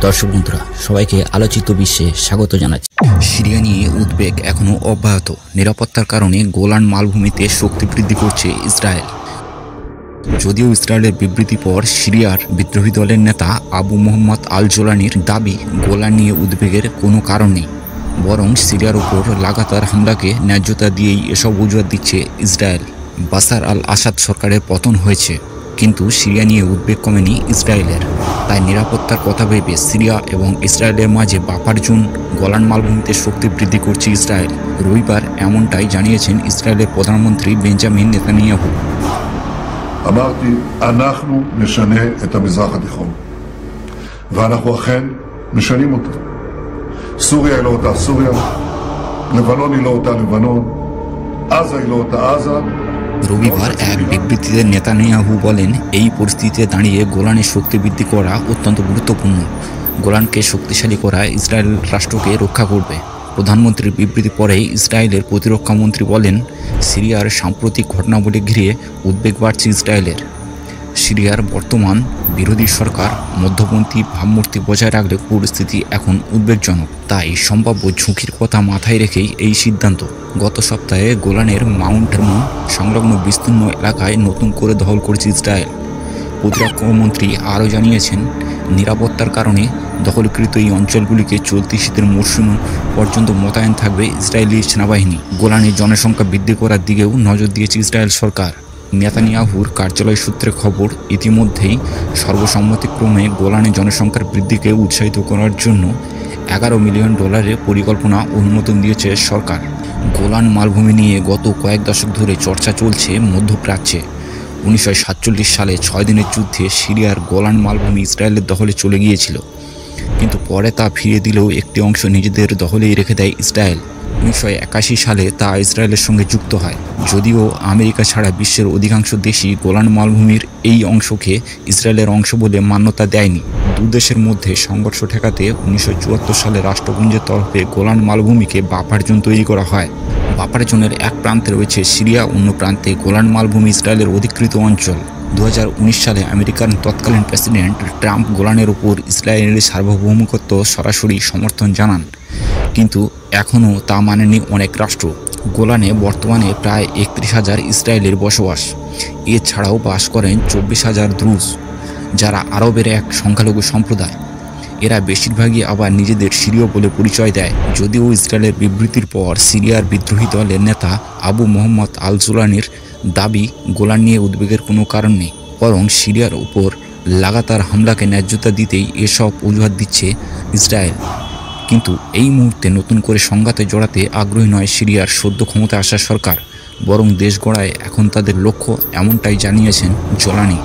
দর্শক বন্ধুরা, সবাইকে আলোচিত বিশ্বে স্বাগত জানাচ্ছি। সিরিয়া নিয়ে উদ্বেগ এখনও অব্যাহত। নিরাপত্তার কারণে গোলান মালভূমিতে শক্তি বৃদ্ধি করছে ইসরায়েল। যদিও ইসরায়েলের বিবৃতি পর সিরিয়ার বিদ্রোহী দলের নেতা আবু মোহাম্মদ আল জোলানির দাবি, গোলান নিয়ে উদ্বেগের কোনো কারণ নেই, বরং সিরিয়ার উপর লাগাতার হামলাকে ন্যায্যতা দিয়েই এসব অজুহাত দিচ্ছে ইসরায়েল। বাশার আল আসাদ সরকারের পতন হয়েছে, কিন্তু সিরিয়া নিয়ে উদ্বেগ কমেনি ইসরায়েলের। তাই নিরাপত্তার কথা ভেবে সিরিয়া এবং ইসরায়েলের মাঝে বাফার জোন গোলান মালভূমিতে শক্তি বৃদ্ধি করছে ইসরায়েল। রবিবার এমনটাই জানিয়েছেন ইসরায়েলের প্রধানমন্ত্রী বেঞ্জামিন নেতানিয়াহু। אמרתי, אנחנו נשנה את המזרח התיכון, ואנחנו אכן משנים אותו. סוריה היא לא אותה סוריה, לבנון היא לא אותה לבנון, עזה היא לא אותה עזה. রবিবার এক বিবৃতিতে নেতানিয়াহু বলেন, এই পরিস্থিতিতে দাঁড়িয়ে গোলানের শক্তি বৃদ্ধি করা অত্যন্ত গুরুত্বপূর্ণ। গোলানকে শক্তিশালী করা ইসরায়েল রাষ্ট্রকে রক্ষা করবে। প্রধানমন্ত্রীর বিবৃতি পরেই ইসরায়েলের প্রতিরক্ষা মন্ত্রী বলেন, সিরিয়ার সাম্প্রতিক ঘটনাবলী ঘিরে উদ্বেগ বাড়ছে ইসরায়েলের। সিরিয়ার বর্তমান বিরোধী সরকার মধ্যপন্থী ভাবমূর্তি বজায় রাখলে পরিস্থিতি এখন উদ্বেগজনক। তাই সম্ভাব্য ঝুঁকির কথা মাথায় রেখেই এই সিদ্ধান্ত। গত সপ্তাহে গোলানের মাউন্ট হেরমন সংলগ্ন বিস্তীর্ণ এলাকায় নতুন করে দখল করেছে ইসরায়েল। প্রতিরক্ষা মন্ত্রী আরও জানিয়েছেন, নিরাপত্তার কারণে দখলকৃত এই অঞ্চলগুলিকে চলতি শীতের মরশুম পর্যন্ত মোতায়েন থাকবে ইসরায়েলি সেনাবাহিনী। গোলানের জনসংখ্যা বৃদ্ধি করার দিকেও নজর দিয়েছে ইসরায়েল সরকার। নেতানিয়াহুর কার্যালয় সূত্রে খবর, ইতিমধ্যেই সর্বসম্মতিক্রমে গোলানের জনসংখ্যার বৃদ্ধিকে উৎসাহিত করার জন্য $11 মিলিয়ন পরিকল্পনা অনুমোদন দিয়েছে সরকার। গোলান মালভূমি নিয়ে গত কয়েক দশক ধরে চর্চা চলছে মধ্যপ্রাচ্যে। 1947 সালে 6 দিনের যুদ্ধে সিরিয়ার গোলান মালভূমি ইসরায়েলের দখলে চলে গিয়েছিল, কিন্তু পরে তা ফিরিয়ে দিলেও একটি অংশ নিজেদের দখলেই রেখে দেয় ইসরায়েল। 1981 সালে তা ইসরায়েলের সঙ্গে যুক্ত হয়। যদিও আমেরিকা ছাড়া বিশ্বের অধিকাংশ দেশই গোলান মালভূমির এই অংশকে ইসরায়েলের অংশ বলে মান্যতা দেয়নি। দু দেশের মধ্যে সংঘর্ষ ঠেকাতে 1974 সালে রাষ্ট্রপুঞ্জের তরফে গোলান মালভূমিকে বাফার জোন তৈরি করা হয়। বাফার জোনের এক প্রান্তে রয়েছে সিরিয়া, অন্য প্রান্তে গোলান মালভূমি ইসরায়েলের অধিকৃত অঞ্চল। 2019 সালে আমেরিকার তৎকালীন প্রেসিডেন্ট ট্রাম্প গোলানের উপর ইসরায়েলের সার্বভৌমিকত্ব সরাসরি সমর্থন জানান, কিন্তু এখনও তা মানেনি অনেক রাষ্ট্র। গোলানে বর্তমানে প্রায় 31,000 ইসরায়েলের বসবাস। এছাড়াও বাস করেন 24,000 দ্রুজ, যারা আরবের এক সংখ্যালঘু সম্প্রদায়। এরা বেশিরভাগই আবার নিজেদের সিরীয় বলে পরিচয় দেয়। যদিও ইসরায়েলের বিবৃতির পর সিরিয়ার বিদ্রোহী দলের নেতা আবু মোহাম্মদ আল জোলানির দাবি, গোলান নিয়ে উদ্বেগের কোনো কারণ নেই, বরং সিরিয়ার উপর লাগাতার হামলাকে ন্যায্যতা দিতেই এসব অজুহাত দিচ্ছে ইসরায়েল। কিন্তু এই মুহূর্তে নতুন করে সংঘাতে জড়াতে আগ্রহী নয় সিরিয়ার সদ্য ক্ষমতায় আসা সরকার, বরং দেশ গড়ায় এখন তাদের লক্ষ্য, এমনটাই জানিয়েছেন জোলানি।